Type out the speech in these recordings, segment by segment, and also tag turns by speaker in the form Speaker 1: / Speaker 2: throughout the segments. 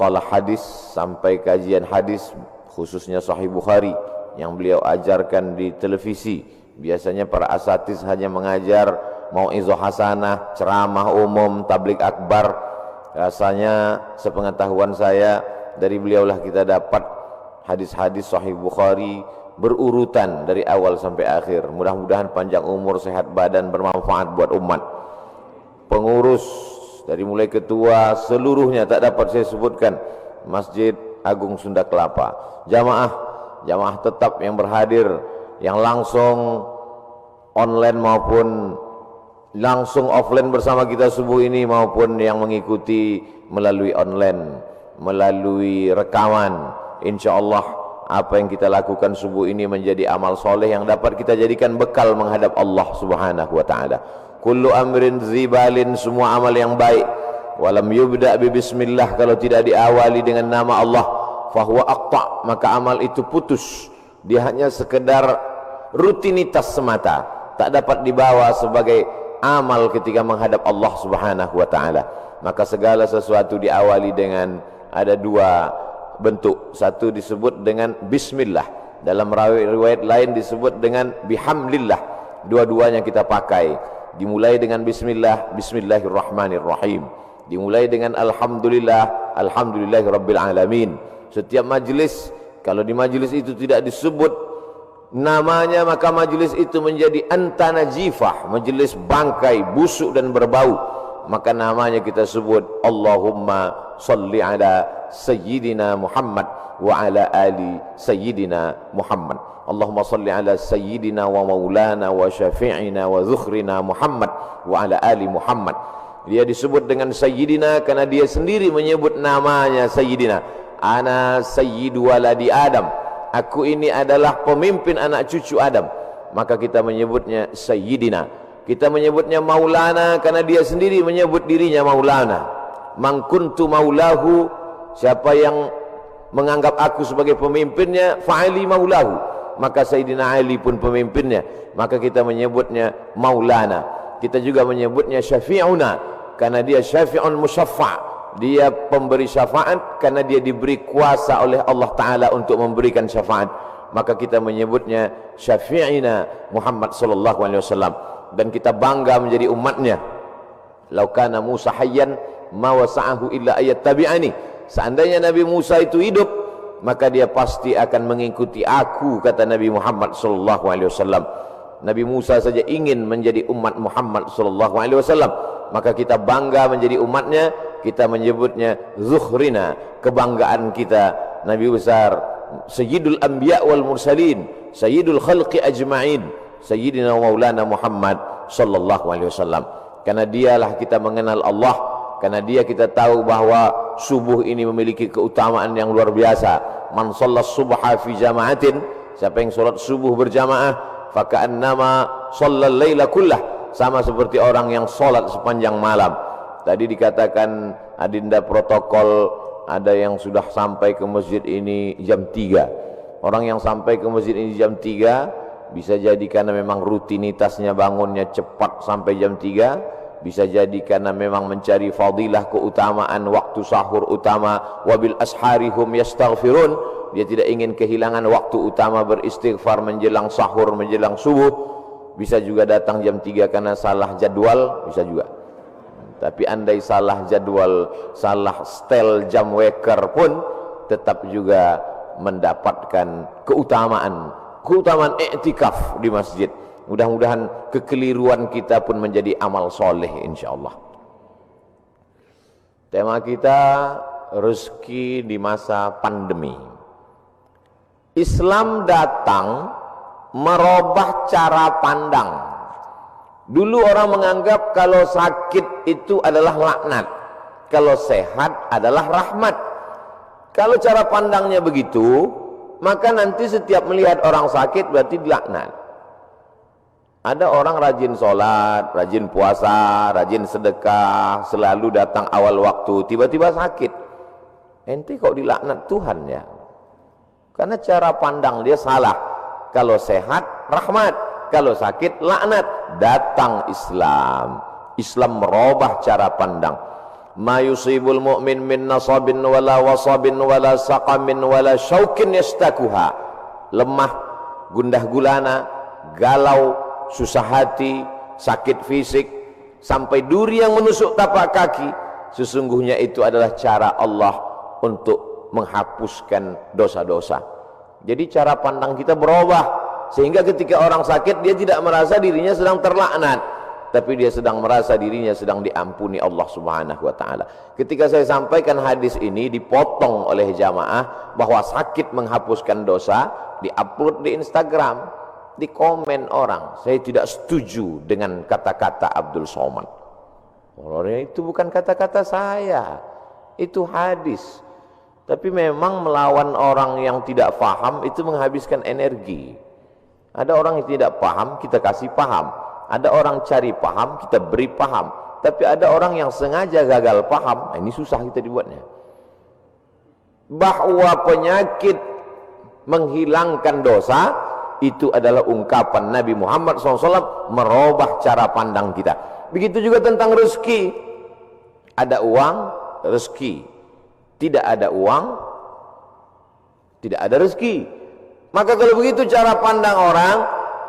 Speaker 1: mustalah hadis sampai kajian hadis, khususnya Sahih Bukhari yang beliau ajarkan di televisi. Biasanya para asatiz hanya mengajar mau'izah hasanah, ceramah umum, tabligh akbar. Rasanya sepengetahuan saya dari beliaulah kita dapat hadis-hadis Sahih Bukhari berurutan dari awal sampai akhir. Mudah-mudahan panjang umur, sehat badan, bermanfaat buat umat. Pengurus dari mulai ketua seluruhnya tak dapat saya sebutkan, Masjid Agung Sunda Kelapa. Jamaah tetap yang berhadir, yang langsung online maupun langsung offline bersama kita subuh ini, maupun yang mengikuti melalui online, melalui rekaman. InsyaAllah apa yang kita lakukan subuh ini menjadi amal soleh yang dapat kita jadikan bekal menghadap Allah Subhanahu wa ta'ala. Kullu amrin zibalin, semua amal yang baik, walam yubda' bi bismillah, kalau tidak diawali dengan nama Allah, fahuwa aqta', maka amal itu putus. Dia hanya sekedar rutinitas semata, tak dapat dibawa sebagai amal ketika menghadap Allah Subhanahu wa ta'ala. Maka segala sesuatu diawali dengan ada dua bentuk. Satu disebut dengan bismillah, dalam riwayat lain disebut dengan bihamdillah. Dua-duanya kita pakai. Dimulai dengan bismillah, bismillahirrahmanirrahim. Dimulai dengan alhamdulillah, alhamdulillahirabbil alamin. Setiap majlis, kalau di majlis itu tidak disebut namanya, maka majlis itu menjadi antanajifah, majlis bangkai, busuk dan berbau. Maka namanya kita sebut Allahumma salli ala Sayyidina Muhammad wa ala ali Sayyidina Muhammad. Allahumma salli ala Sayyidina wa maulana wa syafi'ina wa dhukhrina Muhammad wa ala ali Muhammad. Dia disebut dengan Sayyidina karena dia sendiri menyebut namanya Sayyidina. Ana sayyidu waladi Adam, aku ini adalah pemimpin anak cucu Adam. Maka kita menyebutnya Sayyidina. Kita menyebutnya Maulana karena dia sendiri menyebut dirinya Maulana. Man kuntu maulahu, siapa yang menganggap aku sebagai pemimpinnya, fa'ali maulahu, maka Sayyidina Ali pun pemimpinnya. Maka kita menyebutnya Maulana. Kita juga menyebutnya Syafi'una karena dia Syafi'un musyaffa', dia pemberi syafaat karena dia diberi kuasa oleh Allah Ta'ala untuk memberikan syafaat. Maka kita menyebutnya Syafi'ina Muhammad sallallahu alaihi wasallam, dan kita bangga menjadi umatnya. Lau kana Musa hayyan ma wasa'ahu illa ayat tabi'ani. Seandainya Nabi Musa itu hidup, maka dia pasti akan mengikuti aku, kata Nabi Muhammad sallallahu alaihi wasallam. Nabi Musa saja ingin menjadi umat Muhammad sallallahu alaihi wasallam, maka kita bangga menjadi umatnya. Kita menyebutnya Zukhrina, kebanggaan kita, Nabi besar, Sayyidul Anbiya wal Mursalin, Sayyidul Khalqi Ajma'in, Sayyidina Maulana Muhammad sallallahu alaihi wasallam. Karena dialah kita mengenal Allah, karena dia kita tahu bahwa subuh ini memiliki keutamaan yang luar biasa. Man shallas subha fi jama'atin, siapa yang salat subuh berjamaah, faka'annama shallal laila kullah, sama seperti orang yang salat sepanjang malam. Tadi dikatakan adinda protokol, ada yang sudah sampai ke masjid ini jam 3. Orang yang sampai ke masjid ini jam 3 bisa jadi karena memang rutinitasnya bangunnya cepat sampai jam 3, bisa jadi karena memang mencari fadilah, keutamaan waktu sahur utama. Wabil asharihum yastaghfirun, dia tidak ingin kehilangan waktu utama beristighfar menjelang sahur, menjelang subuh. Bisa juga datang jam 3 karena salah jadwal, bisa juga. Tapi andai salah jadwal, salah setel jam waker pun tetap juga mendapatkan keutamaan i'tikaf di masjid. Mudah-mudahan kekeliruan kita pun menjadi amal soleh insyaallah. Tema kita rezeki di masa pandemi. Islam datang merubah cara pandang. Dulu orang menganggap kalau sakit itu adalah laknat, kalau sehat adalah rahmat. Kalau cara pandangnya begitu, maka nanti setiap melihat orang sakit berarti dilaknat. Ada orang rajin sholat, rajin puasa, rajin sedekah, selalu datang awal waktu, tiba-tiba sakit. Ente kok dilaknat Tuhan ya? Karena cara pandang dia salah. Kalau sehat rahmat, kalau sakit laknat. Datang Islam, Islam merubah cara pandang. ma yusibul mu'min min nasabin wala wasabin wala saqamin wala syaukin yastakuha. Lemah, gundah gulana, galau, susah hati, sakit fisik, sampai duri yang menusuk tapak kaki, sesungguhnya itu adalah cara Allah untuk menghapuskan dosa-dosa. Jadi cara pandang kita berubah, sehingga ketika orang sakit dia tidak merasa dirinya sedang terlaknat, tapi dia sedang merasa dirinya sedang diampuni Allah Subhanahu wa taala. Ketika saya sampaikan hadis ini, dipotong oleh jamaah bahwa sakit menghapuskan dosa, diupload di Instagram, di komen orang, saya tidak setuju dengan kata-kata Abdul Somad. Orangnya itu bukan kata-kata saya, itu hadis. Tapi memang melawan orang yang tidak paham itu menghabiskan energi. Ada orang yang tidak paham, kita kasih paham. Ada orang cari paham, kita beri paham. Tapi ada orang yang sengaja gagal paham, nah ini susah kita dibuatnya. Bahwa penyakit menghilangkan dosa, itu adalah ungkapan Nabi Muhammad SAW merubah cara pandang kita. Begitu juga tentang rezeki. Ada uang, rezeki. Tidak ada uang, tidak ada rezeki. Maka kalau begitu cara pandang orang,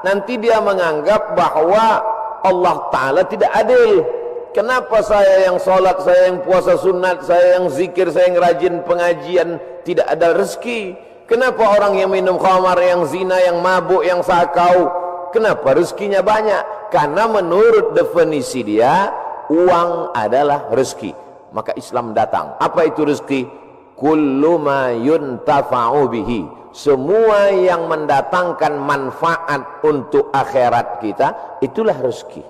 Speaker 1: nanti dia menganggap bahwa Allah Ta'ala tidak adil. Kenapa saya yang sholat, saya yang puasa sunat, saya yang zikir, saya yang rajin pengajian, tidak ada rezeki? Kenapa orang yang minum khamar, yang zina, yang mabuk, yang sakau, kenapa rezekinya banyak? Karena menurut definisi dia, uang adalah rezeki. Maka Islam datang. Apa itu rezeki? Kullu ma yuntafa'u bihi. Semua yang mendatangkan manfaat untuk akhirat kita, itulah rezeki.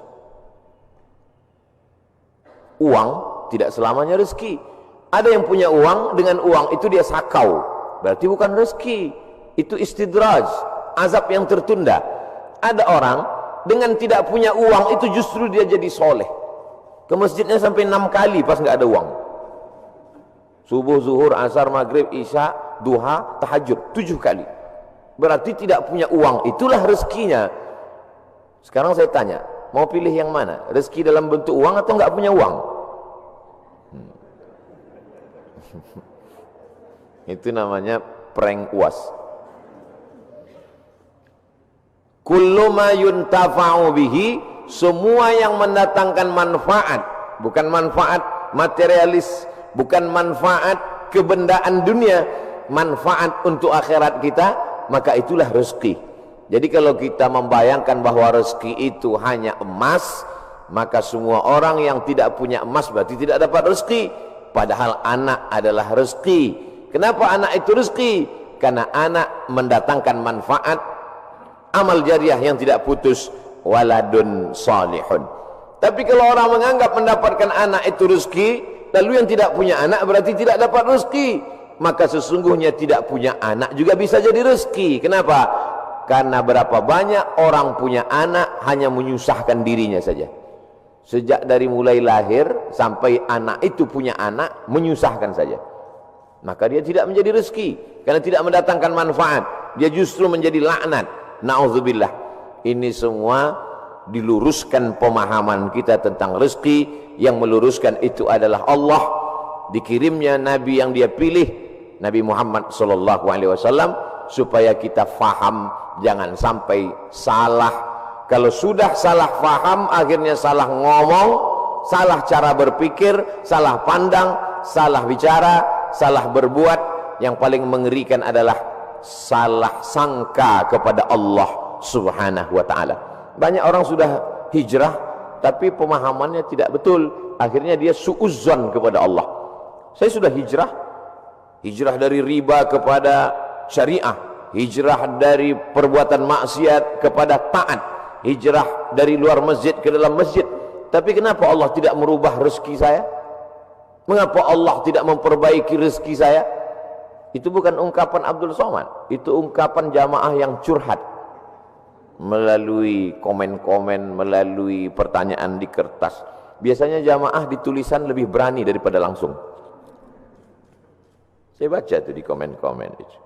Speaker 1: Uang tidak selamanya rezeki. Ada yang punya uang, dengan uang itu dia sakau, berarti bukan rezeki, itu istidraj, azab yang tertunda. Ada orang dengan tidak punya uang, itu justru dia jadi soleh, ke masjidnya sampai 6 kali pas nggak ada uang. Subuh, zuhur, asar, maghrib, isya, duha, tahajud 7 kali. Berarti tidak punya uang, itulah rezekinya. Sekarang saya tanya, mau pilih yang mana? Rezeki dalam bentuk uang atau nggak punya uang? Itu namanya prank UAS. Kullu ma yuntafa'u bihi, semua yang mendatangkan manfaat, bukan manfaat materialis, bukan manfaat kebendaan dunia, manfaat untuk akhirat kita, maka itulah rezeki. Jadi kalau kita membayangkan bahwa rezeki itu hanya emas, maka semua orang yang tidak punya emas berarti tidak dapat rezeki. Padahal anak adalah rezeki. Kenapa anak itu rezeki? Karena anak mendatangkan manfaat, amal jariah yang tidak putus, waladun salihun. Tapi kalau orang menganggap mendapatkan anak itu rezeki, lalu yang tidak punya anak berarti tidak dapat rezeki, maka sesungguhnya tidak punya anak juga bisa jadi rezeki. Kenapa? Karena berapa banyak orang punya anak hanya menyusahkan dirinya saja. Sejak dari mulai lahir sampai anak itu punya anak, menyusahkan saja. Maka dia tidak menjadi rezeki, karena tidak mendatangkan manfaat, dia justru menjadi laknat. Na'udzubillah. Ini semua diluruskan pemahaman kita tentang rezeki. Yang meluruskan itu adalah Allah. Dikirimnya Nabi yang dia pilih, Nabi Muhammad SAW, supaya kita faham, jangan sampai salah. Kalau sudah salah faham, akhirnya salah ngomong, salah cara berpikir, salah pandang, salah bicara, salah berbuat. Yang paling mengerikan adalah salah sangka kepada Allah Subhanahu wa ta'ala. Banyak orang sudah hijrah, tapi pemahamannya tidak betul. Akhirnya dia suuzzon kepada Allah. Saya sudah hijrah dari riba kepada syariah, hijrah dari perbuatan maksiat kepada taat, hijrah dari luar masjid ke dalam masjid. Tapi kenapa Allah tidak merubah rezeki saya? Mengapa Allah tidak memperbaiki rezeki saya? Itu bukan ungkapan Abdul Somad, itu ungkapan jamaah yang curhat melalui komen-komen, melalui pertanyaan di kertas. Biasanya jamaah di tulisan lebih berani daripada langsung. Saya baca tuh di komen-komen itu.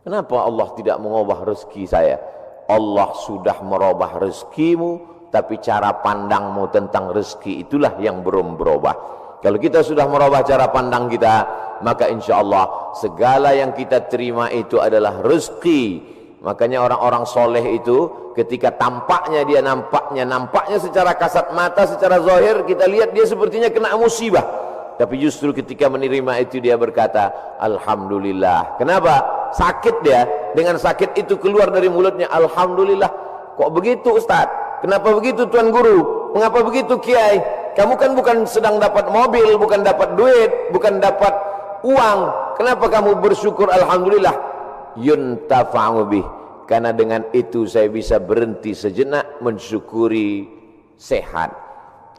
Speaker 1: Kenapa Allah tidak mengubah rezeki saya? Allah sudah merubah rezekimu, tapi cara pandangmu tentang rezeki itulah yang belum berubah. Kalau kita sudah merubah cara pandang kita, maka insya Allah segala yang kita terima itu adalah rezeki. Makanya orang-orang soleh itu ketika tampaknya dia nampaknya secara kasat mata, secara zahir kita lihat dia sepertinya kena musibah. Tapi justru ketika menerima itu dia berkata alhamdulillah. Kenapa? Sakit dia, dengan sakit itu keluar dari mulutnya alhamdulillah. Kok begitu Ustaz? Kenapa begitu Tuan Guru? Mengapa begitu Kiai? Kamu kan bukan sedang dapat mobil, bukan dapat duit, bukan dapat uang. Kenapa kamu bersyukur alhamdulillah? Yuntafa'u bih. Karena dengan itu saya bisa berhenti sejenak mensyukuri sehat.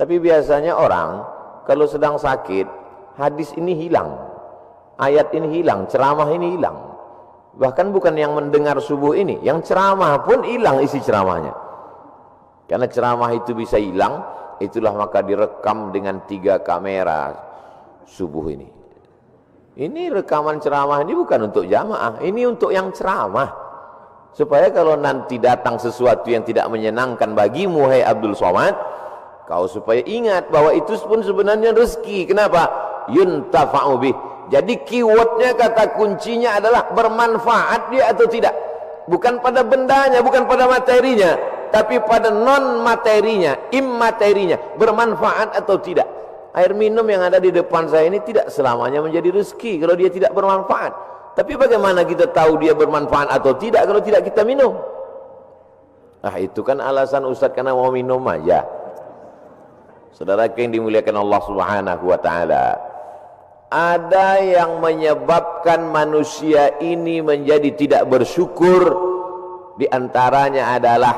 Speaker 1: Tapi biasanya orang kalau sedang sakit, hadis ini hilang, ayat ini hilang, ceramah ini hilang. Bahkan bukan yang mendengar subuh ini, yang ceramah pun hilang isi ceramahnya. Karena ceramah itu bisa hilang, itulah maka direkam dengan 3 kamera subuh ini. Ini rekaman ceramah ini bukan untuk jamaah, ini untuk yang ceramah. Supaya kalau nanti datang sesuatu yang tidak menyenangkan bagimu, hai Abdul Somad, kau supaya ingat bahwa itu pun sebenarnya rezeki. Kenapa? Yuntafa'u bih. Jadi keywordnya, kata kuncinya adalah bermanfaat dia atau tidak. Bukan pada bendanya, bukan pada materinya, tapi pada non materinya, immaterinya, bermanfaat atau tidak. Air minum yang ada di depan saya ini tidak selamanya menjadi rezeki kalau dia tidak bermanfaat. Tapi bagaimana kita tahu dia bermanfaat atau tidak kalau tidak kita minum? Ah, itu kan alasan Ustaz karena mau minum aja. Saudara yang dimuliakan Allah Subhanahu wa taala, ada yang menyebabkan manusia ini menjadi tidak bersyukur, di antaranya adalah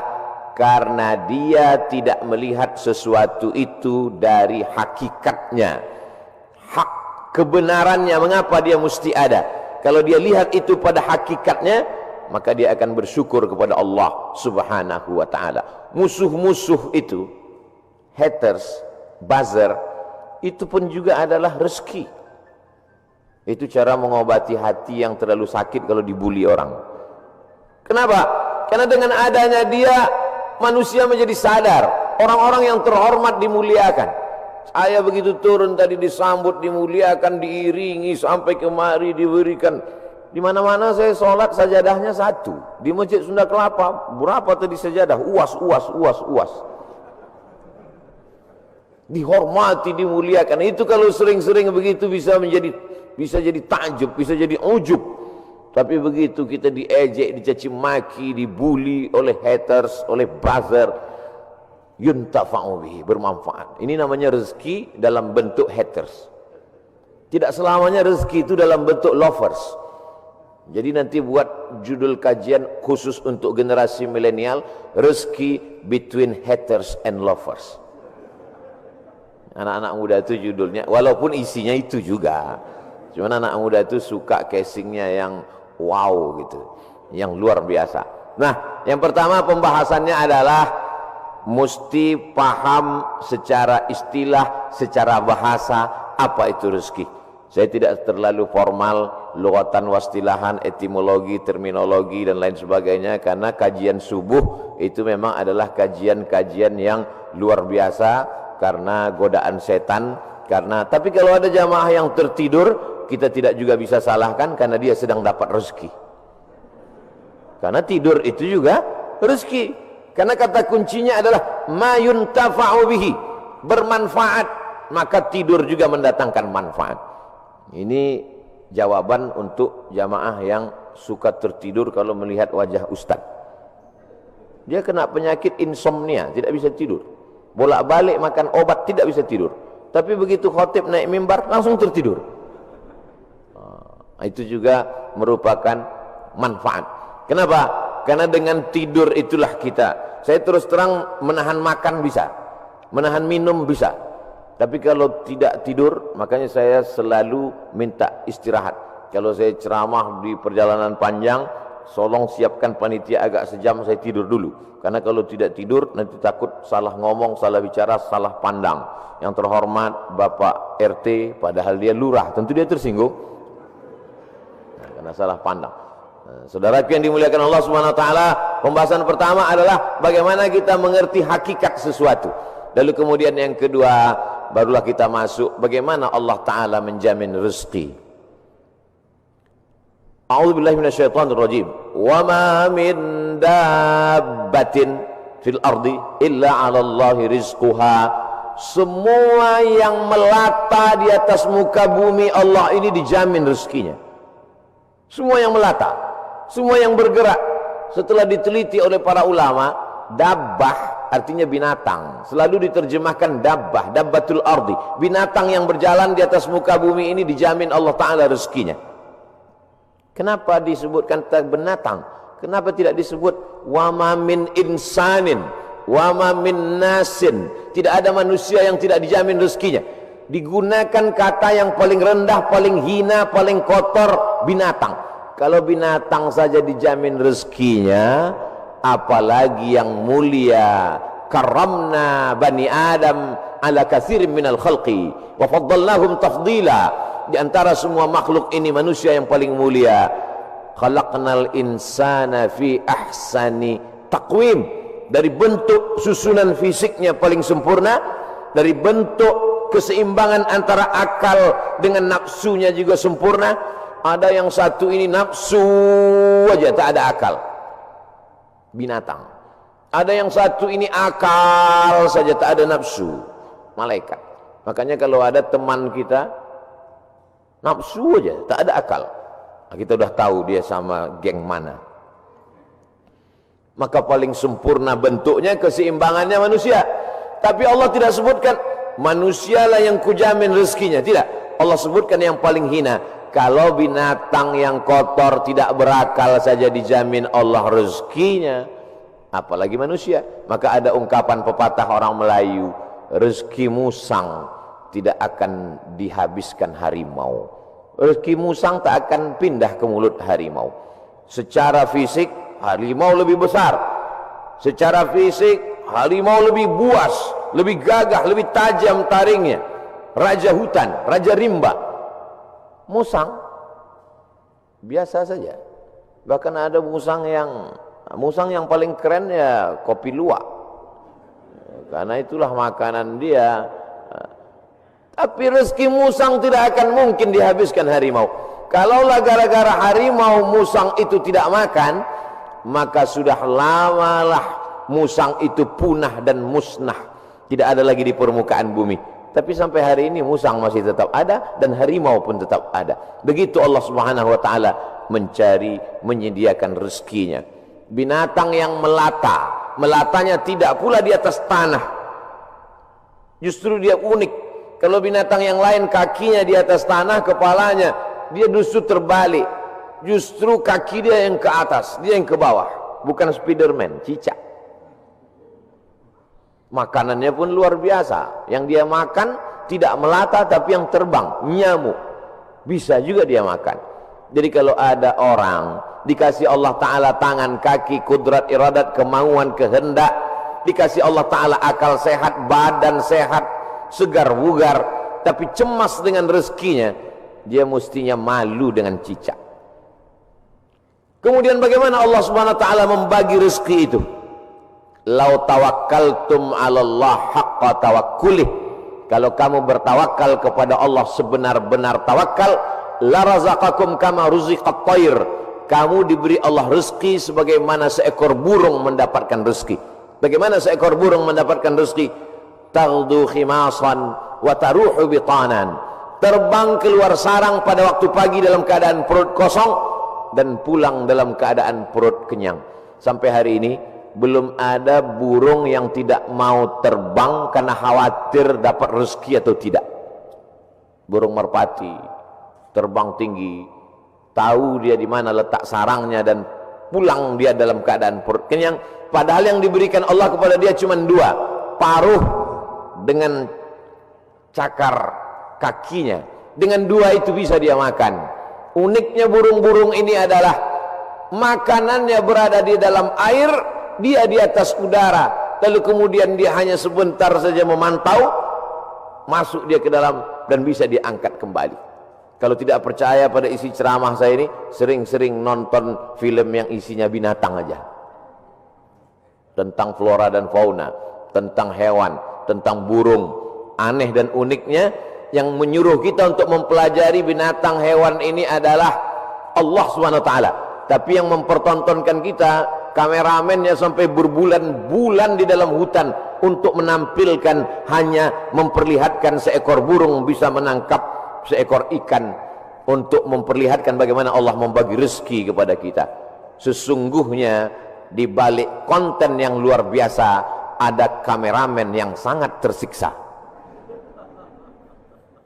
Speaker 1: karena dia tidak melihat sesuatu itu dari hakikatnya, hak kebenarannya. Mengapa dia mesti ada? Kalau dia lihat itu pada hakikatnya, maka dia akan bersyukur kepada Allah Subhanahu wa taala. Musuh-musuh itu, haters, buzzer, itu pun juga adalah rezeki. Itu cara mengobati hati yang terlalu sakit kalau dibully orang. Kenapa? Karena dengan adanya dia, manusia menjadi sadar. Orang-orang yang terhormat dimuliakan. Saya begitu turun tadi disambut, dimuliakan, diiringi sampai kemari diberikan. Di mana-mana saya sholat sajadahnya 1. Di Masjid Sunda Kelapa berapa tadi sajadah? Uas. Dihormati, dimuliakan. Itu kalau sering-sering begitu bisa jadi takjub, bisa jadi ujub. Tapi begitu kita diejek, dicaci maki, dibully oleh haters, oleh buzzer, yuntafa'u bihi, bermanfaat. Ini namanya rezeki dalam bentuk haters. Tidak selamanya rezeki itu dalam bentuk lovers. Jadi nanti buat judul kajian khusus untuk generasi milenial, rezeki between haters and lovers. Anak-anak muda itu judulnya, walaupun isinya itu juga, cuman anak muda itu suka casingnya yang wow gitu, yang luar biasa. Nah, yang pertama pembahasannya adalah mesti paham secara istilah, secara bahasa, apa itu rezeki. Saya tidak terlalu formal, lughatan wastilahan, etimologi, terminologi dan lain sebagainya, karena kajian subuh itu memang adalah kajian-kajian yang luar biasa karena godaan setan. Tapi kalau ada jamaah yang tertidur, kita tidak juga bisa salahkan karena dia sedang dapat rezeki. Karena tidur itu juga rezeki. Karena kata kuncinya adalah ma yuntafa'u bihi, bermanfaat, maka tidur juga mendatangkan manfaat. Ini jawaban untuk jamaah yang suka tertidur kalau melihat wajah ustaz. Dia kena penyakit insomnia, tidak bisa tidur. Bolak-balik makan obat, tidak bisa tidur. Tapi begitu khotib naik mimbar, langsung tertidur. Itu juga merupakan manfaat. Kenapa? Karena dengan tidur itulah kita. Saya terus terang menahan makan bisa, menahan minum bisa. Tapi kalau tidak tidur, makanya saya selalu minta istirahat. Kalau saya ceramah di perjalanan panjang, tolong siapkan panitia agak sejam saya tidur dulu. Karena kalau tidak tidur, nanti takut salah ngomong, salah bicara, salah pandang. Yang terhormat Bapak RT, padahal dia lurah, tentu dia tersinggung. Nah, karena salah pandang. Nah, saudaraku yang dimuliakan Allah Subhanahu wa taala, pembahasan pertama adalah bagaimana kita mengerti hakikat sesuatu. Lalu kemudian yang kedua, barulah kita masuk bagaimana Allah Ta'ala menjamin rezeki. A'udzubillahi minasyaitonirrajim. Wa ma min dabbatin fil ardi illa 'ala Allahi rizquha. Semua yang melata di atas muka bumi Allah ini dijamin rezekinya. Semua yang melata, semua yang bergerak. Setelah diteliti oleh para ulama, dabbah artinya binatang. Selalu diterjemahkan dabbah, dabbatul ardi. Binatang yang berjalan di atas muka bumi ini dijamin Allah Ta'ala rezekinya. Kenapa disebutkan binatang? Kenapa tidak disebut wama min insanin, wama min nasin? Tidak ada manusia yang tidak dijamin rezekinya. Digunakan kata yang paling rendah, paling hina, paling kotor, binatang. Kalau binatang saja dijamin rezekinya, apalagi yang mulia. Karamna bani Adam ala katsirin minal khalqi wa faddalnahum tafdila. Di antara semua makhluk ini manusia yang paling mulia. Khalaqnal insana fi ahsani taqwim. Dari bentuk susunan fisiknya paling sempurna, dari bentuk keseimbangan antara akal dengan nafsunya juga sempurna. Ada yang satu ini nafsu aja, tak ada akal, binatang. Ada yang satu ini akal saja, tak ada nafsu, malaikat. Makanya kalau ada teman kita nafsu aja, tak ada akal, kita udah tahu dia sama geng mana. Maka paling sempurna bentuknya, keseimbangannya manusia. Tapi Allah tidak sebutkan manusialah yang kujamin rezekinya, tidak. Allah sebutkan yang paling hina. Kalau binatang yang kotor tidak berakal saja dijamin Allah rezekinya, apalagi manusia. Maka ada ungkapan pepatah orang Melayu, rezeki musang tidak akan dihabiskan harimau. Rezeki musang tak akan pindah ke mulut harimau. Secara fisik harimau lebih besar, secara fisik harimau lebih buas, lebih gagah, lebih tajam taringnya. Raja hutan, raja rimba. Musang biasa saja. Bahkan ada musang yang paling keren ya kopi luwak, karena itulah makanan dia. Tapi rezeki musang tidak akan mungkin dihabiskan harimau. Kalaulah gara-gara harimau musang itu tidak makan, maka sudah lamalah musang itu punah dan musnah, tidak ada lagi di permukaan bumi. Tapi sampai hari ini musang masih tetap ada dan harimau pun tetap ada. Begitu Allah Subhanahu wa taala mencari, menyediakan rezekinya. Binatang yang melata, melatanya tidak pula di atas tanah. Justru dia unik. Kalau binatang yang lain kakinya di atas tanah, kepalanya, dia justru terbalik. Justru kaki dia yang ke atas, dia yang ke bawah. Bukan Spiderman, cicak. Makanannya pun luar biasa. Yang dia makan tidak melata tapi yang terbang, nyamuk. Bisa juga dia makan. Jadi kalau ada orang dikasih Allah Ta'ala tangan, kaki, kudrat, iradat, kemauan, kehendak, dikasih Allah Ta'ala akal sehat, badan sehat, segar bugar, tapi cemas dengan rezekinya, dia mestinya malu dengan cicak. Kemudian bagaimana Allah Subhanahu wa taala membagi rezeki itu? Lau tawakkaltum 'alallah haqqa tawakkulih. Kalau kamu bertawakal kepada Allah sebenar-benar tawakal, la razaqakum kama ruziqat thair. Kamu diberi Allah rezeki sebagaimana seekor burung mendapatkan rezeki. Bagaimana seekor burung mendapatkan rezeki? Taghdu khimasan wa taruhu bitanan. Terbang keluar sarang pada waktu pagi dalam keadaan perut kosong dan pulang dalam keadaan perut kenyang. Sampai hari ini belum ada burung yang tidak mau terbang karena khawatir dapat rezeki atau tidak. Burung merpati terbang tinggi, tahu dia di mana letak sarangnya dan pulang dia dalam keadaan perut kenyang. Padahal yang diberikan Allah kepada dia cuma dua, paruh dengan cakar kakinya. Dengan dua itu bisa dia makan. Uniknya burung-burung ini adalah makanannya berada di dalam air, dia di atas udara, lalu kemudian dia hanya sebentar saja memantau, masuk dia ke dalam dan bisa diangkat kembali. Kalau tidak percaya pada isi ceramah saya ini, sering-sering nonton film yang isinya binatang aja, tentang flora dan fauna, tentang hewan, tentang burung, Aneh dan uniknya, yang menyuruh kita untuk mempelajari binatang hewan ini adalah Allah SWT. Tapi yang mempertontonkan kita, kameramennya sampai berbulan-bulan di dalam hutan untuk menampilkan, hanya memperlihatkan seekor burung bisa menangkap seekor ikan, untuk memperlihatkan bagaimana Allah membagi rezeki kepada kita. Sesungguhnya di balik konten yang luar biasa ada kameramen yang sangat tersiksa.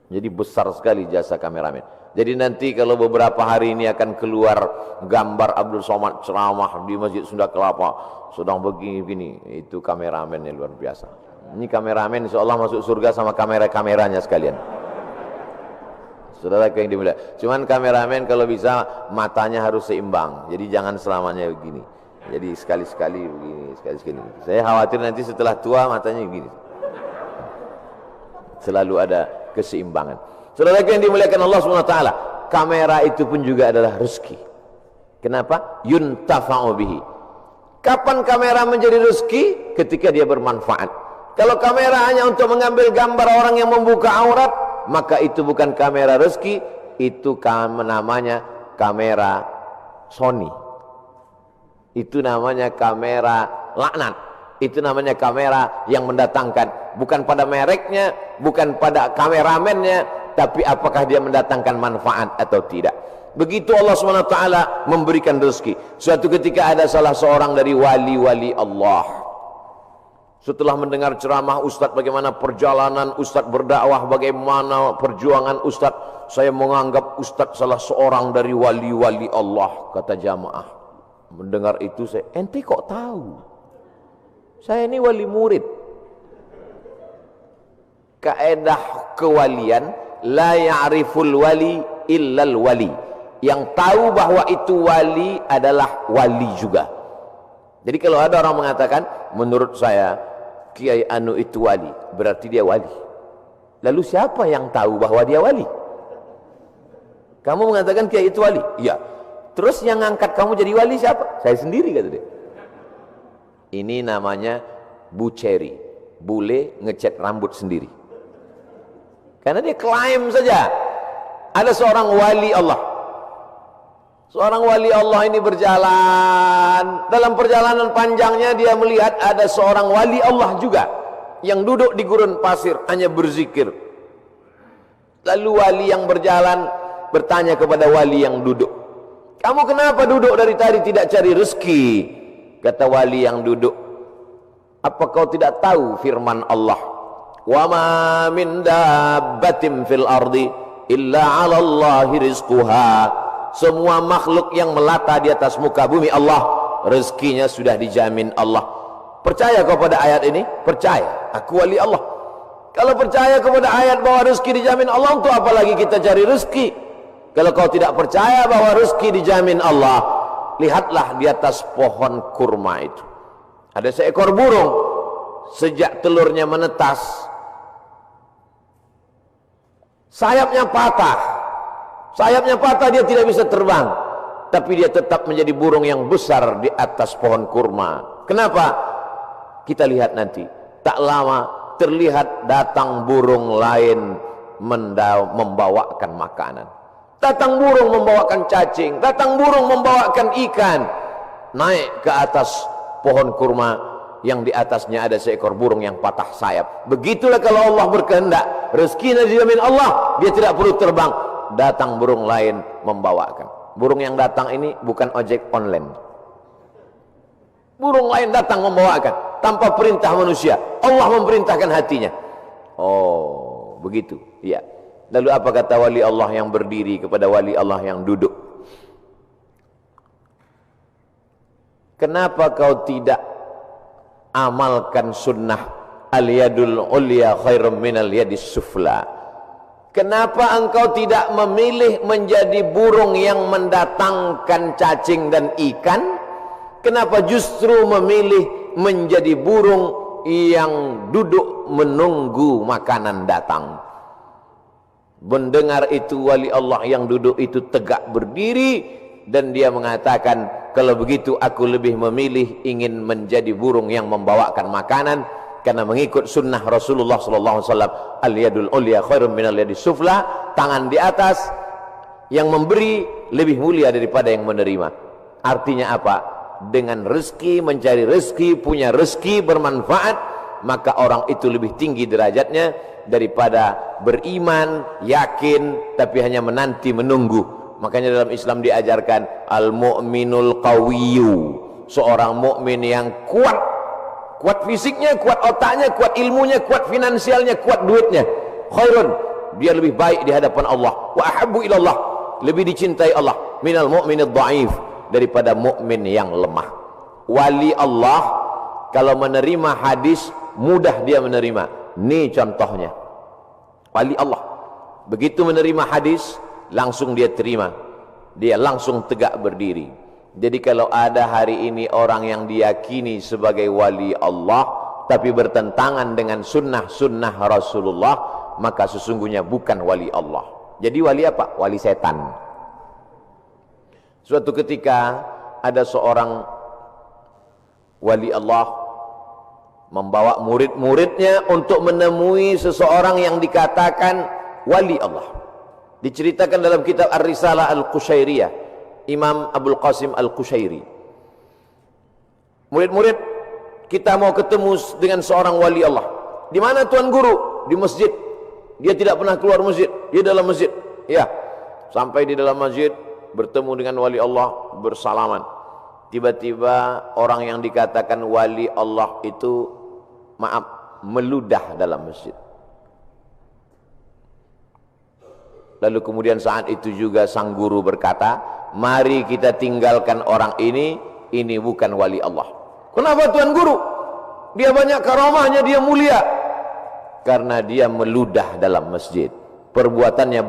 Speaker 1: Jadi besar sekali jasa kameramen. Jadi nanti kalau beberapa hari ini akan keluar gambar Abdul Somad ceramah di Masjid Sunda Kelapa sedang begini-begini, itu kameramennya luar biasa. Ini kameramen insyaallah masuk surga sama kamera-kameranya sekalian. Saudara yang dimuliakan. Cuman kameramen kalau bisa matanya harus seimbang. Jadi jangan selamanya begini. Jadi sekali-sekali begini, sekali-sekali. Saya khawatir nanti setelah tua matanya begini. Selalu ada keseimbangan. Saudara yang dimuliakan Allah SWT, kamera itu pun juga adalah rezeki. Kenapa? Yuntafa'u bihi. Kapan kamera menjadi rezeki? Ketika dia bermanfaat. Kalau kamera hanya untuk mengambil gambar orang yang membuka aurat, maka itu bukan kamera rezeki, itu namanya kamera Sony. Itu namanya kamera laknat. Itu namanya kamera yang mendatangkan, bukan pada mereknya, bukan pada kameramennya, tapi apakah dia mendatangkan manfaat atau tidak. Begitu Allah SWT memberikan rezeki. Suatu ketika ada salah seorang dari wali-wali Allah, setelah mendengar ceramah Ustadz bagaimana perjalanan Ustadz berdakwah, bagaimana perjuangan Ustadz, saya menganggap Ustadz salah seorang dari wali-wali Allah. Kata jamaah, mendengar itu saya, ente kok tahu? Saya ini wali murid. Kaedah kewalian, la ya'riful wali illal wali. Yang tahu bahwa itu wali adalah wali juga. Jadi kalau ada orang mengatakan, menurut saya Kiai Anu itu wali, berarti dia wali. Lalu siapa yang tahu bahwa dia wali? Kamu mengatakan Kiai itu wali? Iya. Terus yang ngangkat kamu jadi wali siapa? Saya sendiri, kata dia. Ini namanya buceri, bule ngecat rambut sendiri. Karena dia klaim saja ada seorang wali Allah. Seorang wali Allah ini berjalan, dalam perjalanan panjangnya dia melihat ada seorang wali Allah juga yang duduk di gurun pasir hanya berzikir. Lalu wali yang berjalan bertanya kepada wali yang duduk, kamu kenapa duduk dari tadi tidak cari rezeki? Kata wali yang duduk, apa kau tidak tahu firman Allah, wa ma min dabbatin fil ardi illa 'ala Allahi rizquha. Semua makhluk yang melata di atas muka bumi Allah, rezekinya sudah dijamin Allah. Percaya kau pada ayat ini? Percaya, aku wali Allah. Kalau percaya kepada ayat bahwa rezeki dijamin Allah, untuk apa lagi kita cari rezeki? Kalau kau tidak percaya bahwa rezeki dijamin Allah, lihatlah di atas pohon kurma itu ada seekor burung. Sejak telurnya menetas, sayapnya patah, dia tidak bisa terbang, tapi dia tetap menjadi burung yang besar di atas pohon kurma. Kenapa? Kita lihat nanti. Tak lama terlihat datang burung lain membawakan makanan. Datang burung membawakan cacing, datang burung membawakan ikan. Naik ke atas pohon kurma yang di atasnya ada seekor burung yang patah sayap. Begitulah kalau Allah berkehendak, rezekinya dijamin Allah, dia tidak perlu terbang. Datang burung lain membawakan. Burung yang datang ini bukan ojek online. Burung lain datang membawakan tanpa perintah manusia. Allah memerintahkan hatinya. Oh, begitu. Iya. Lalu apa kata wali Allah yang berdiri kepada wali Allah yang duduk? Kenapa kau tidak amalkan sunnah al-yadul ulya khairum minal yadis sufla? Kenapa engkau tidak memilih menjadi burung yang mendatangkan cacing dan ikan? Kenapa justru memilih menjadi burung yang duduk menunggu makanan datang? Mendengar itu wali Allah yang duduk itu tegak berdiri dan dia mengatakan, kalau begitu aku lebih memilih ingin menjadi burung yang membawakan makanan. karena mengikut sunnah Rasulullah sallallahu alaihi wasallam. Al yadul ulya khairun minal yadis sufla, tangan di atas yang memberi lebih mulia daripada yang menerima. Artinya apa? Dengan rezeki, mencari rezeki, punya rezeki bermanfaat, maka orang itu lebih tinggi derajatnya daripada beriman, yakin, tapi hanya menanti menunggu. Makanya dalam Islam diajarkan al-mu'minul qawiyyu, seorang mukmin yang kuat, kuat fisiknya, kuat otaknya, kuat ilmunya, kuat finansialnya, kuat duitnya. Khairun, dia lebih baik di hadapan Allah. Wa ahabbu ilallah, lebih dicintai Allah. Minal mu'minid dhaif, daripada mukmin yang lemah. Wali Allah kalau menerima hadis mudah dia menerima. Ini contohnya. Wali Allah begitu menerima hadis langsung dia terima. Dia langsung tegak berdiri. Jadi kalau ada hari ini orang yang diyakini sebagai wali Allah tapi bertentangan dengan sunnah-sunnah Rasulullah, maka sesungguhnya bukan wali Allah. Jadi wali apa? Wali setan. Suatu ketika ada seorang wali Allah membawa murid-muridnya untuk menemui seseorang yang dikatakan wali Allah. Diceritakan dalam kitab Ar-Risalah Al-Qushairiyah, Imam Abul Qasim Al-Qushairi. Murid-murid, kita mau ketemu dengan seorang wali Allah. Di mana Tuan Guru? Di masjid. Dia tidak pernah keluar masjid, dia dalam masjid. Ya, sampai di dalam masjid bertemu dengan wali Allah, bersalaman. Tiba-tiba orang yang dikatakan wali Allah itu, maaf, meludah dalam masjid. Lalu kemudian saat itu juga sang guru berkata, mari kita tinggalkan orang ini bukan wali Allah. Kenapa Tuan Guru? Dia banyak karamahnya, dia mulia. Karena dia meludah dalam masjid. Perbuatannya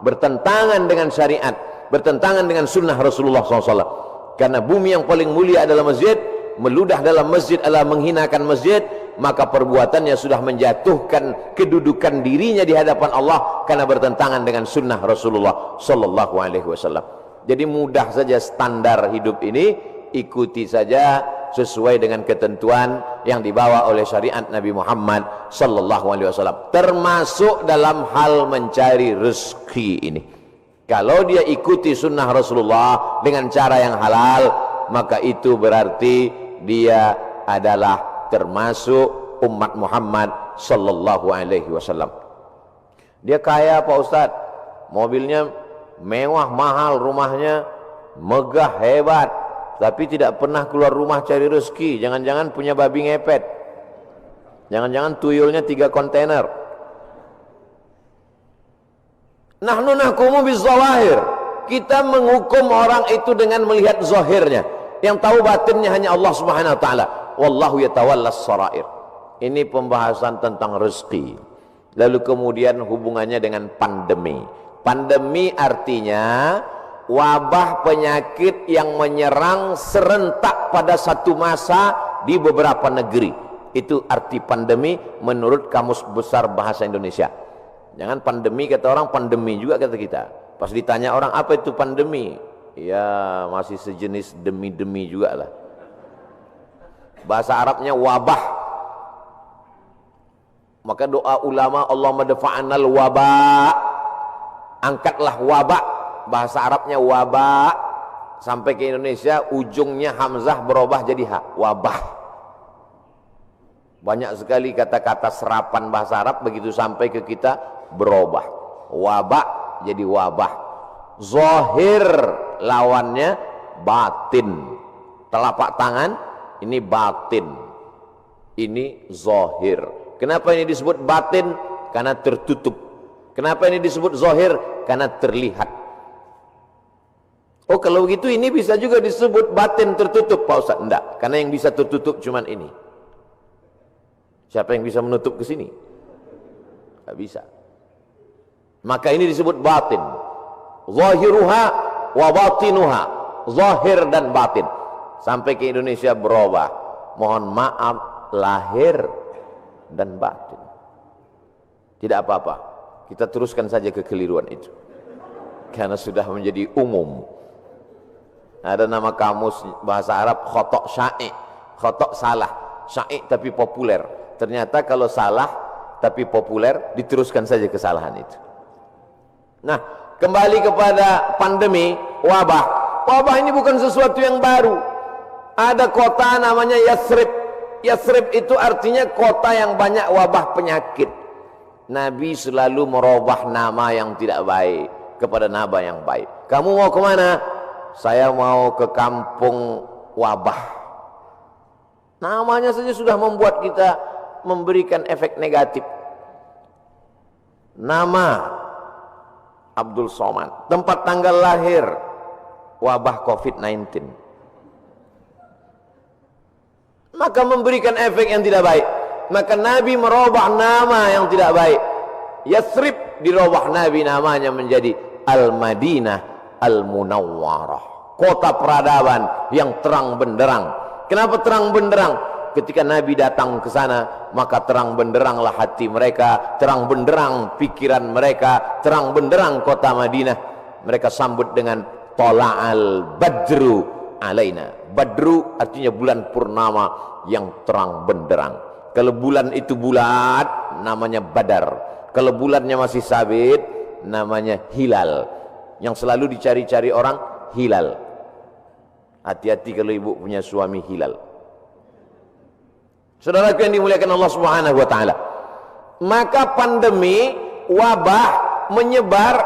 Speaker 1: bertentangan dengan syariat, bertentangan dengan sunnah Rasulullah SAW. Karena bumi yang paling mulia adalah masjid, meludah dalam masjid adalah menghinakan masjid, maka perbuatannya sudah menjatuhkan kedudukan dirinya di hadapan Allah karena bertentangan dengan sunnah Rasulullah sallallahu alaihi wasallam. Jadi mudah saja standar hidup ini, ikuti saja sesuai dengan ketentuan yang dibawa oleh syariat Nabi Muhammad sallallahu alaihi wasallam, termasuk dalam hal mencari rezeki ini. Kalau dia ikuti sunnah Rasulullah dengan cara yang halal, maka itu berarti dia adalah termasuk umat Muhammad sallallahu alaihi wasallam. Dia kaya Pak Ustadz, mobilnya mewah, mahal, rumahnya megah, hebat, tapi tidak pernah keluar rumah cari rezeki. Jangan-jangan punya babi ngepet, jangan-jangan tuyulnya 3 kontainer. Nahnu nahkumu bizawahir, kita menghukum orang itu dengan melihat zahirnya. Yang tahu batinnya hanya Allah Subhanahu wa taala. Wallahu yatawallas sarair. Ini pembahasan tentang rezeki. Lalu kemudian hubungannya dengan pandemi. Pandemi artinya wabah penyakit yang menyerang serentak pada satu masa di beberapa negeri. Itu arti pandemi menurut Kamus Besar Bahasa Indonesia. Jangan pandemi kata orang, pandemi juga kata kita. Pas ditanya orang apa itu pandemi, ya masih sejenis demi-demi juga lah. Bahasa Arabnya wabah. Maka doa ulama, Allahumma dafa'anal wabah, angkatlah wabah. Bahasa Arabnya wabah, sampai ke Indonesia ujungnya hamzah berubah jadi ha, wabah. Banyak sekali kata-kata serapan bahasa Arab begitu sampai ke kita berubah. Wabah jadi wabah. Zahir lawannya batin. Telapak tangan ini batin, ini zahir. Kenapa ini disebut batin? Karena tertutup. Kenapa ini disebut zahir? Karena terlihat. Oh kalau begitu ini bisa juga disebut batin tertutup Pak Ustaz? Enggak, karena yang bisa tertutup cuman ini. Siapa yang bisa menutup ke sini? Enggak bisa. Maka ini disebut batin. Zahiruha wa batinuha, zahir dan batin. Sampai ke Indonesia berubah. Mohon maaf, lahir dan batin. Tidak apa-apa, kita teruskan saja kekeliruan itu, karena sudah menjadi umum. Ada nama kamus bahasa Arab khotok sya'i, khotok salah. syai' tapi populer. Ternyata kalau salah tapi populer, diteruskan saja kesalahan itu. Nah, kembali kepada pandemi, wabah. Wabah ini bukan sesuatu yang baru. Ada kota namanya Yathrib. Yathrib itu artinya kota yang banyak wabah penyakit. Nabi selalu merubah nama yang tidak baik kepada nama yang baik. Kamu mau kemana? Saya mau ke kampung wabah. Namanya saja sudah membuat kita memberikan efek negatif. Nama Abdul Somad, tempat tanggal lahir wabah COVID-19. Maka memberikan efek yang tidak baik. Maka Nabi merubah nama yang tidak baik. Yathrib dirubah Nabi namanya menjadi Al-Madinah Al-Munawwarah, kota peradaban yang terang benderang. Kenapa terang benderang? Ketika Nabi datang ke sana, maka terang benderanglah hati mereka, terang benderang pikiran mereka, terang benderang kota Madinah. Mereka sambut dengan Tola'al Badru alaina. Badru artinya bulan purnama yang terang benderang. Kalau bulan itu bulat, namanya Badar. Kalau bulannya masih sabit, namanya hilal. Yang selalu dicari-cari orang, hilal. Hati-hati kalau ibu punya suami hilal. Saudaraku yang dimuliakan Allah Subhanahu wa taala. Maka pandemi, wabah menyebar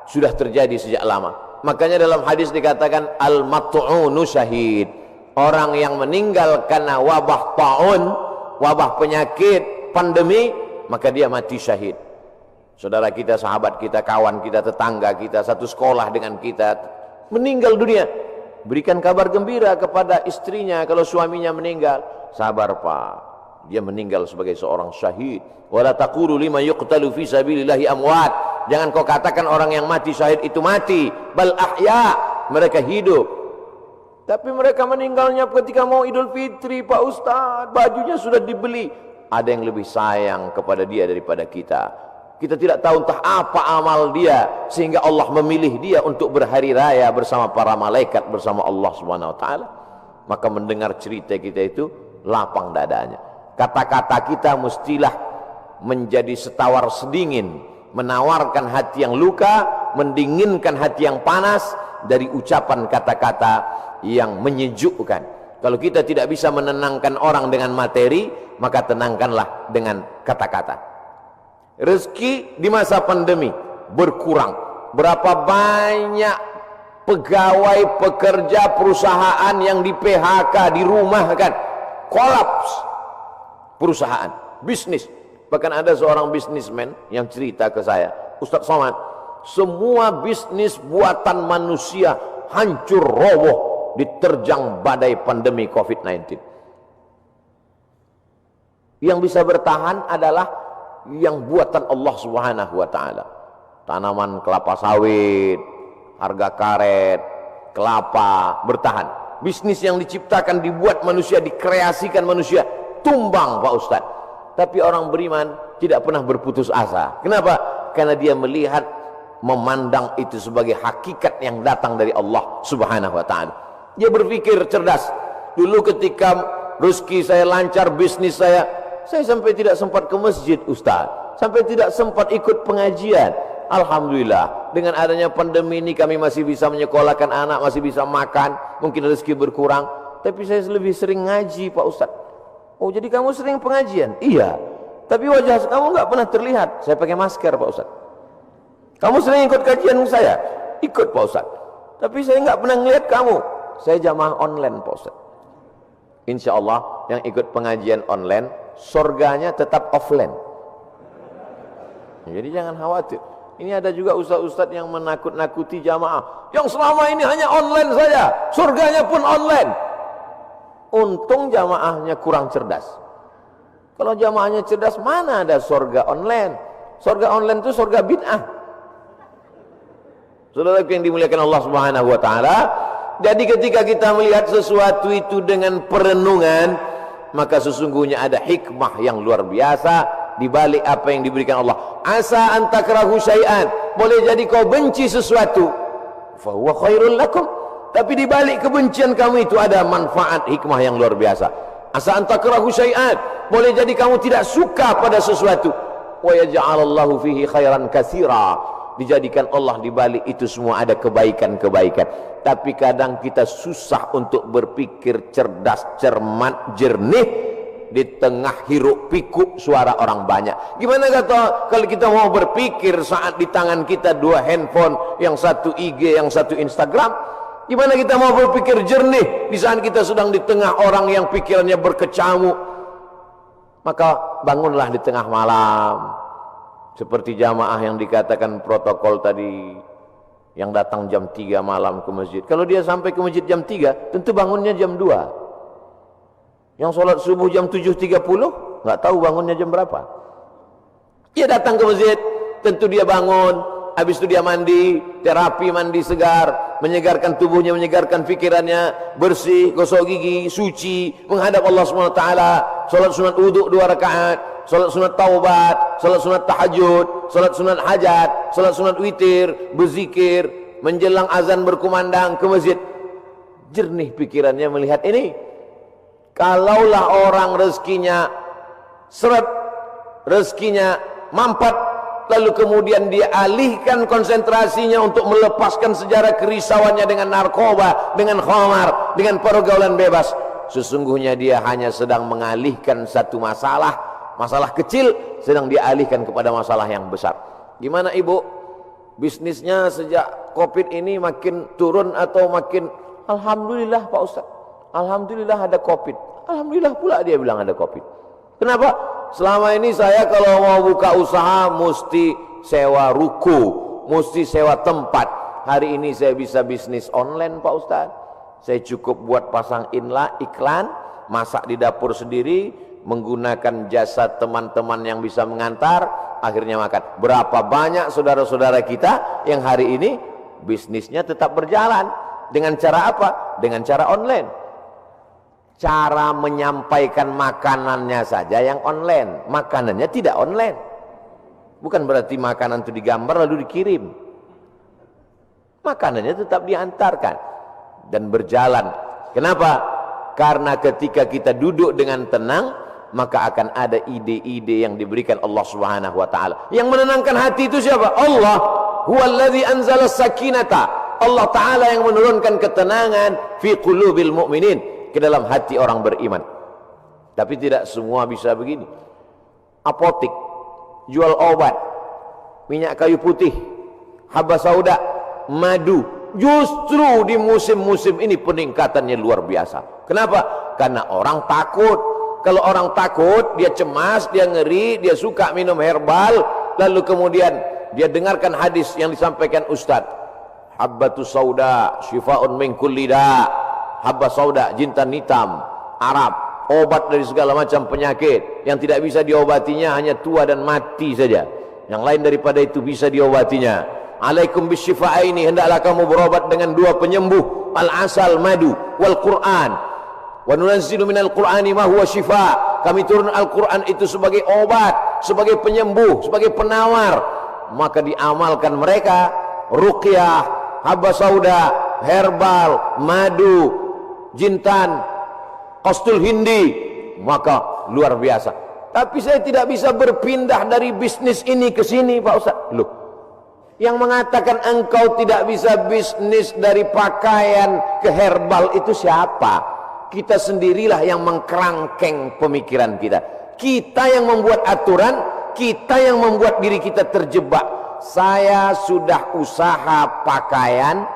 Speaker 1: sudah terjadi sejak lama. Makanya dalam hadis dikatakan al-mat'unu syahid. Orang yang meninggal karena wabah ta'un, wabah penyakit, pandemi, maka dia mati syahid. Saudara kita, sahabat kita, kawan kita, tetangga kita, satu sekolah dengan kita, meninggal dunia. Berikan kabar gembira kepada istrinya kalau suaminya meninggal. Sabar Pak, dia meninggal sebagai seorang syahid. Wala taqulu liman yuqtalu fi sabilillahi amwat. Jangan kau katakan orang yang mati syahid itu mati. Bal ahya, mereka hidup. Tapi mereka meninggalnya ketika mau Idul Fitri, Pak Ustadz, bajunya sudah dibeli. Ada yang lebih sayang kepada dia daripada kita. Kita tidak tahu entah apa amal dia sehingga Allah memilih dia untuk berhari raya bersama para malaikat, bersama Allah Subhanahu wa taala. Maka mendengar cerita kita itu lapang dadanya. Kata-kata kita mestilah menjadi setawar sedingin, menawarkan hati yang luka, mendinginkan hati yang panas dari ucapan kata-kata yang menyejukkan. Kalau kita tidak bisa menenangkan orang dengan materi, maka tenangkanlah dengan kata-kata. Rezeki di masa pandemi berkurang. Berapa banyak pegawai, pekerja perusahaan yang di PHK, dirumahkan, kolaps perusahaan, bisnis. Bahkan ada seorang bisnismen yang cerita ke saya, Ustadz Somad, semua bisnis buatan manusia hancur roboh diterjang badai pandemi COVID-19. Yang bisa bertahan adalah yang buatan Allah Subhanahu wa taala. Tanaman kelapa sawit, harga karet, kelapa bertahan. Bisnis yang diciptakan, dibuat manusia, dikreasikan manusia, tumbang Pak Ustadz. Tapi orang beriman tidak pernah berputus asa. Kenapa? Karena dia melihat, memandang itu sebagai hakikat yang datang dari Allah Subhanahu wa taala. Dia berpikir cerdas. Dulu ketika rezeki saya lancar, bisnis saya sampai tidak sempat ke masjid Ustaz, sampai tidak sempat ikut pengajian. Alhamdulillah, dengan adanya pandemi ini kami masih bisa menyekolahkan anak, masih bisa makan, mungkin rezeki berkurang, tapi saya lebih sering ngaji Pak Ustaz. Oh, jadi kamu sering pengajian? Iya, tapi wajah kamu nggak pernah terlihat. Saya pakai masker Pak Ustaz. Kamu sering ikut kajian saya? Ikut Pak Ustaz, tapi saya nggak pernah ngelihat kamu. Saya jamaah online Pak Ustaz. Insya Allah yang ikut pengajian online, surganya tetap offline. Jadi jangan khawatir. Ini ada juga ustaz-ustaz yang menakut-nakuti jamaah, yang selama ini hanya online saja, surganya pun online. Untung jamaahnya kurang cerdas. Kalau jamaahnya cerdas, mana ada surga online? Surga online itu surga bid'ah. Saudara yang dimuliakan Allah Subhanahu wa taala, jadi ketika kita melihat sesuatu itu dengan perenungan, maka sesungguhnya ada hikmah yang luar biasa di balik apa yang diberikan Allah. Asa an takrahu syai'an, boleh jadi kau benci sesuatu, fa huwa khairul lakum, tapi di balik kebencian kamu itu ada manfaat, hikmah yang luar biasa. Asa an takrahu syai'an, boleh jadi kamu tidak suka pada sesuatu. Wa yaj'alallahu fihi khairan katsira, dijadikan Allah di balik itu semua ada kebaikan-kebaikan. Tapi kadang kita susah untuk berpikir cerdas, cermat, jernih di tengah hiruk pikuk suara orang banyak. Gimana kata kalau kita mau berpikir saat di tangan kita dua handphone, yang satu IG, yang satu Instagram? Gimana kita mau berpikir jernih di saat kita sedang di tengah orang yang pikirannya berkecamuk? Maka bangunlah di tengah malam, seperti jamaah yang dikatakan protokol tadi, yang datang jam 3 malam ke masjid. Kalau dia sampai ke masjid jam 3, tentu bangunnya jam 2. Yang sholat subuh jam 7.30, nggak tahu bangunnya jam berapa. Dia datang ke masjid, tentu dia bangun, habis itu dia mandi, terapi mandi segar, menyegarkan tubuhnya, menyegarkan pikirannya, bersih, gosok gigi, suci, menghadap Allah SWT, sholat sunat wudhu 2 rakaat, sholat sunat taubat, sholat sunat tahajud, sholat sunat hajat, sholat sunat witir, berzikir, menjelang azan berkumandang ke masjid. Jernih pikirannya melihat ini. Kalaulah orang rezekinya seret, rezekinya mampat, lalu kemudian dia alihkan konsentrasinya untuk melepaskan sejarah kerisauannya dengan narkoba, dengan khamar, dengan pergaulan bebas, sesungguhnya dia hanya sedang mengalihkan satu masalah, masalah kecil sedang dia alihkan kepada masalah yang besar. Gimana ibu? Bisnisnya sejak Covid ini makin turun atau makin? Alhamdulillah Pak Ustaz, alhamdulillah ada Covid. Alhamdulillah pula dia bilang ada Covid. Kenapa? Selama ini saya kalau mau buka usaha mesti sewa ruko, mesti sewa tempat. Hari ini saya bisa bisnis online Pak Ustaz. Saya cukup buat pasang iklan, masak di dapur sendiri, menggunakan jasa teman-teman yang bisa mengantar, akhirnya makan. Berapa banyak saudara-saudara kita yang hari ini bisnisnya tetap berjalan. Dengan cara apa? Dengan cara online. Cara menyampaikan makanannya saja yang online, makanannya tidak online. Bukan berarti makanan itu digambar lalu dikirim. Makanannya tetap diantarkan dan berjalan. Kenapa? Karena ketika kita duduk dengan tenang, maka akan ada ide-ide yang diberikan Allah Subhanahu wa taala. Yang menenangkan hati itu siapa? Allah. Huwallazi anzala sakinata. Allah taala yang menurunkan ketenangan fi qulubil mu'minin, ke dalam hati orang beriman. Tapi tidak semua bisa begini. Apotik, jual obat, minyak kayu putih, haba sauda, madu, justru di musim-musim ini peningkatannya luar biasa. Kenapa? Karena orang takut. Kalau orang takut, dia cemas, dia ngeri, dia suka minum herbal, lalu kemudian dia dengarkan hadis yang disampaikan Ustaz, habbatus sauda syifa'un min kulli da'. Habba sauda, jintan hitam, Arab, obat dari segala macam penyakit. Yang tidak bisa diobatinya hanya tua dan mati saja. Yang lain daripada itu bisa diobatinya. Alaikum bisyifa'aini, hendaklah kamu berobat dengan 2 penyembuh, al-asal, madu, wal Qur'an. Wa nunazzilu minal Qur'ani ma huwa syifa'. Kami turun Al-Qur'an itu sebagai obat, sebagai penyembuh, sebagai penawar. Maka diamalkan mereka ruqyah, habba sauda, herbal, madu, jintan, qastul hindi, maka luar biasa. Tapi saya tidak bisa berpindah dari bisnis ini ke sini Pak Ustaz. Loh, yang mengatakan engkau tidak bisa bisnis dari pakaian ke herbal itu siapa? Kita sendirilah yang mengkerangkeng pemikiran kita. Kita yang membuat aturan, kita yang membuat diri kita terjebak. Saya sudah usaha pakaian,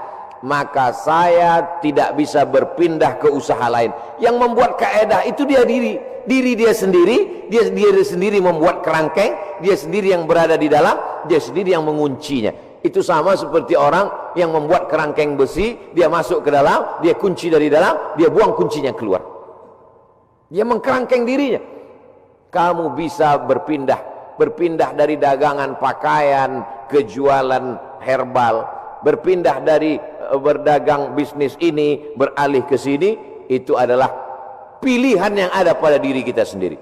Speaker 1: maka saya tidak bisa berpindah ke usaha lain. Yang membuat kaedah itu diri dia sendiri, dia sendiri membuat kerangkeng, dia sendiri yang berada di dalam, dia sendiri yang menguncinya. Itu sama seperti orang yang membuat kerangkeng besi, dia masuk ke dalam, dia kunci dari dalam, dia buang kuncinya keluar. Dia mengkerangkeng dirinya. Kamu bisa berpindah dari dagangan pakaian ke jualan herbal, berpindah dari berdagang bisnis ini beralih ke sini. Itu adalah pilihan yang ada pada diri kita sendiri.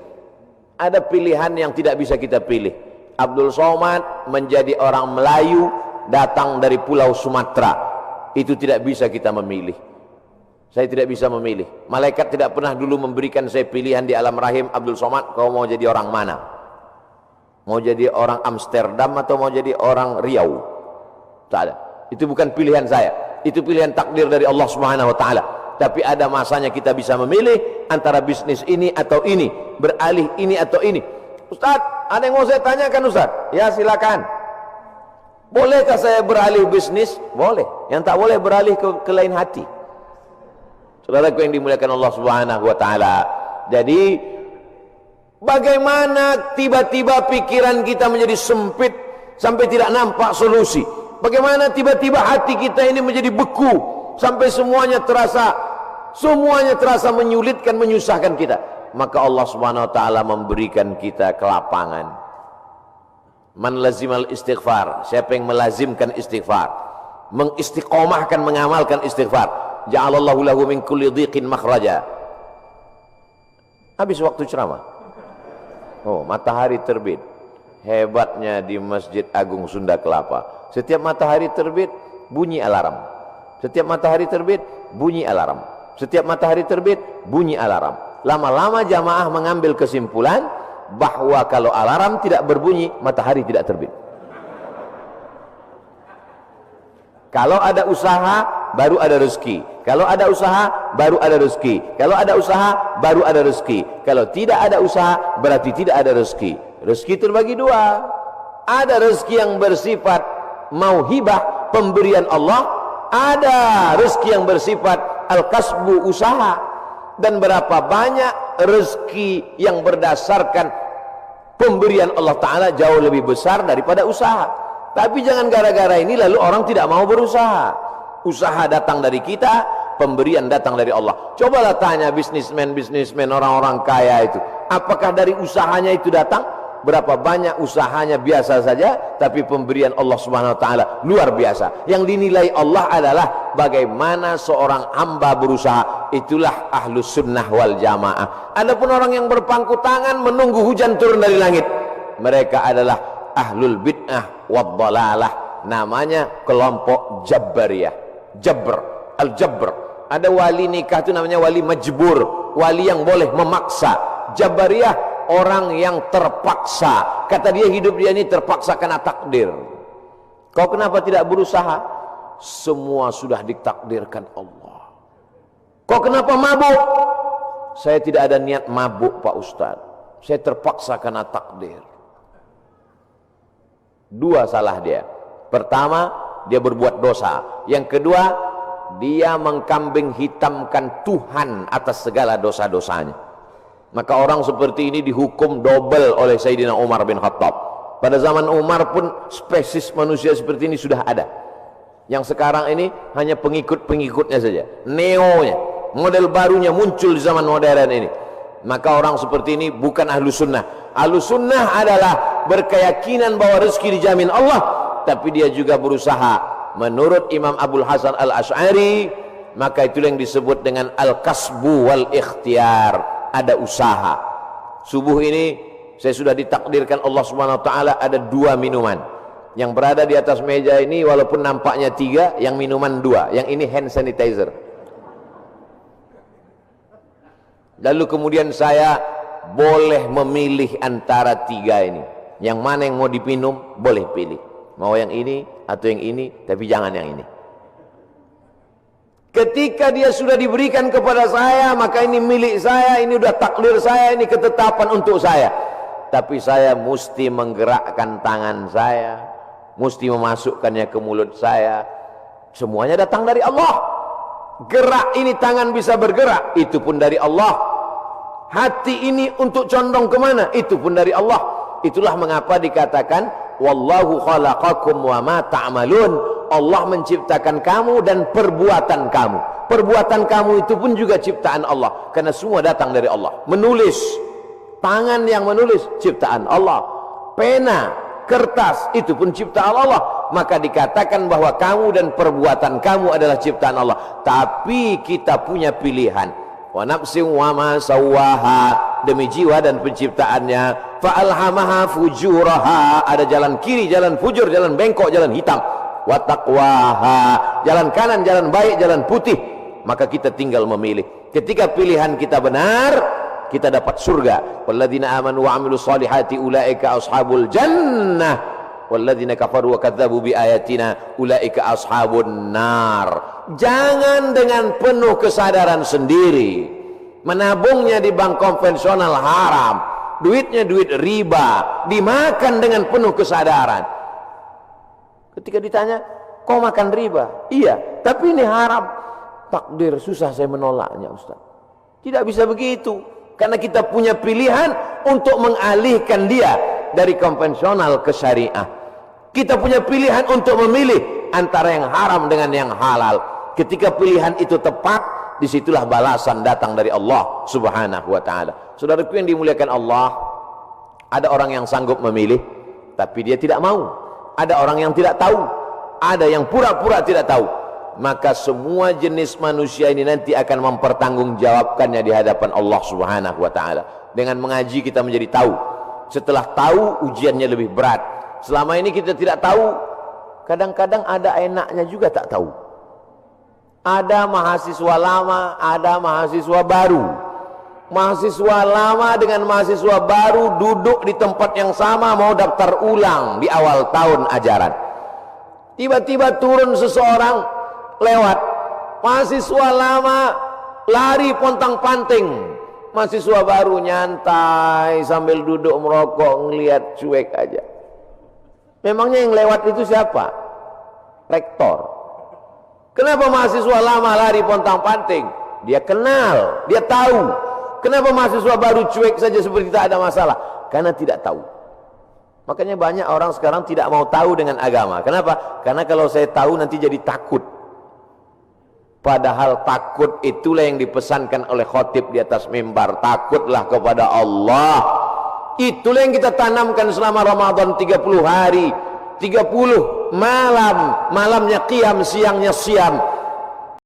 Speaker 1: Ada pilihan yang tidak bisa kita pilih. Abdul Somad menjadi orang Melayu, datang dari Pulau Sumatera, itu tidak bisa kita memilih. Saya tidak bisa memilih. Malaikat tidak pernah dulu memberikan saya pilihan di alam rahim, Abdul Somad, kau mau jadi orang mana? Mau jadi orang Amsterdam atau mau jadi orang Riau? Tak ada. Itu bukan pilihan saya. Itu pilihan takdir dari Allah Subhanahu wa taala. Tapi ada masanya kita bisa memilih antara bisnis ini atau ini, beralih ini atau ini. Ustaz, ada yang mau saya tanyakan Ustaz? Ya silakan. Bolehkah saya beralih bisnis? Boleh. Yang tak boleh beralih ke lain hati. Saudaraku yang dimuliakan Allah Subhanahu wa taala. Jadi bagaimana tiba-tiba pikiran kita menjadi sempit sampai tidak nampak solusi? Bagaimana tiba-tiba hati kita ini menjadi beku sampai semuanya terasa menyulitkan, menyusahkan kita? Maka Allah Subhanahu wa taala memberikan kita kelapangan. Man lazimal istighfar, siapa yang melazimkan istighfar, mengistiqomahkan, mengamalkan istighfar, ja'alallahu lahu min kulli dhiqin makhraja. Habis waktu ceramah. Oh, matahari terbit. Hebatnya di Masjid Agung Sunda Kelapa. Setiap matahari terbit, bunyi alarm. Setiap matahari terbit, bunyi alarm. Setiap matahari terbit, bunyi alarm. Lama-lama jamaah mengambil kesimpulan bahwa kalau alarm tidak berbunyi, matahari tidak terbit. Kalau ada usaha, baru ada rezeki. Kalau ada usaha, baru ada rezeki. Kalau ada usaha, baru ada rezeki. Kalau tidak ada usaha, berarti tidak ada rezeki. Rezeki terbagi dua. Ada rezeki yang bersifat mauhibah, pemberian Allah. Ada rezeki yang bersifat al-kasbu, usaha. Dan berapa banyak rezeki yang berdasarkan pemberian Allah Ta'ala jauh lebih besar daripada usaha. Tapi jangan gara-gara ini lalu orang tidak mau berusaha. Usaha datang dari kita, pemberian datang dari Allah. Cobalah tanya bisnismen orang-orang kaya itu, apakah dari usahanya itu datang? Berapa banyak usahanya biasa saja, tapi pemberian Allah Subhanahu wa taala luar biasa. Yang dinilai Allah adalah bagaimana seorang hamba berusaha. Itulah ahlus sunnah wal jamaah. Adapun orang yang berpangku tangan menunggu hujan turun dari langit, mereka adalah ahlul bid'ah wad dhalalah. Namanya kelompok Jabbariyah. Jabr, al-Jabr. Ada wali nikah itu namanya wali majbur, wali yang boleh memaksa. Jabbariyah orang yang terpaksa. Kata dia, hidup dia ini terpaksa karena takdir. Kau kenapa tidak berusaha? Semua sudah ditakdirkan Allah. Kau kenapa mabuk? Saya tidak ada niat mabuk Pak Ustadz, saya terpaksa karena takdir. Dua salah dia. Pertama, dia berbuat dosa. Yang kedua, dia mengkambing hitamkan Tuhan atas segala dosa-dosanya. Maka orang seperti ini dihukum double oleh Sayyidina Umar bin Khattab. Pada zaman Umar pun spesies manusia seperti ini sudah ada. Yang sekarang ini hanya pengikut-pengikutnya saja, neonya, model barunya muncul di zaman modern ini. Maka orang seperti ini bukan ahlu sunnah. Ahlu sunnah adalah berkeyakinan bahwa rezeki dijamin Allah, tapi dia juga berusaha. Menurut Imam Abul Hasan al-Ash'ari, maka itulah yang disebut dengan al-kasbu wal ikhtiar. Ada usaha. Subuh ini saya sudah ditakdirkan Allah Subhanahu wa taala ada 2 minuman. Yang berada di atas meja ini walaupun nampaknya 3, yang minuman 2, yang ini hand sanitizer. Lalu kemudian saya boleh memilih antara 3 ini. Yang mana yang mau dipinum boleh pilih. Mau yang ini atau yang ini, tapi jangan yang ini. Ketika dia sudah diberikan kepada saya, maka ini milik saya, ini udah takdir saya, ini ketetapan untuk saya. Tapi saya mesti menggerakkan tangan saya, mesti memasukkannya ke mulut saya. Semuanya datang dari Allah. Gerak ini tangan bisa bergerak, itu pun dari Allah. Hati ini untuk condong kemana, itu pun dari Allah. Itulah mengapa dikatakan wallahu khalaqakum wa ma ta'malun. Allah menciptakan kamu dan perbuatan kamu. Perbuatan kamu itu pun juga ciptaan Allah, karena semua datang dari Allah. Menulis, tangan yang menulis ciptaan Allah. Pena, kertas, itu pun ciptaan Allah. Maka dikatakan bahwa kamu dan perbuatan kamu adalah ciptaan Allah. Tapi kita punya pilihan. Wa nafsin wa ma sawwaha, demi jiwa dan penciptaannya. Fa alhamaha fujuraha, ada jalan kiri, jalan fujur, jalan bengkok, jalan hitam. Wa taqwaha, jalan kanan, jalan baik, jalan putih. maka kita tinggal memilih. Ketika pilihan kita benar, kita dapat surga. Walladzina amanu wa 'amilus solihati ulaika ashabul jannah walladzina kafaru wa kadzdzabu biayatina ulaika ashabun nar. Jangan dengan penuh kesadaran sendiri menabungnya di bank konvensional haram, duitnya duit riba, dimakan dengan penuh kesadaran. Ketika ditanya, kau makan riba? Iya, tapi ini haram. Takdir, susah saya menolaknya, Ustaz. Tidak bisa begitu, karena kita punya pilihan untuk mengalihkan dia dari konvensional ke syariah. Kita punya pilihan untuk memilih antara yang haram dengan yang halal. Ketika pilihan itu tepat, disitulah balasan datang dari Allah Subhanahu wa ta'ala. Saudaraku yang dimuliakan Allah, ada orang yang sanggup memilih tapi dia tidak mau, ada orang yang tidak tahu, ada yang pura-pura tidak tahu. Maka semua jenis manusia ini nanti akan mempertanggungjawabkannya di hadapan Allah Subhanahu wa ta'ala. Dengan mengaji kita menjadi tahu, setelah tahu ujiannya lebih berat. Selama ini kita tidak tahu, kadang-kadang ada enaknya juga tak tahu. Ada mahasiswa lama, ada mahasiswa baru. Mahasiswa lama dengan mahasiswa baru duduk di tempat yang sama, mau daftar ulang di awal tahun ajaran. Tiba-tiba turun seseorang lewat, mahasiswa lama lari pontang-panting, mahasiswa baru nyantai sambil duduk merokok, ngelihat cuek aja. Memangnya yang lewat itu siapa? Rektor. Kenapa mahasiswa lama lari pontang-panting? Dia kenal, dia tahu. Kenapa mahasiswa baru cuek saja seperti tak ada masalah? Karena tidak tahu. Makanya banyak orang sekarang tidak mau tahu dengan agama. Kenapa? Karena kalau saya tahu nanti jadi takut. Padahal takut itulah yang dipesankan oleh khotib di atas mimbar. Takutlah kepada Allah. Itulah yang kita tanamkan selama Ramadan 30 hari. 30 malam. Malamnya qiyam, siangnya siam.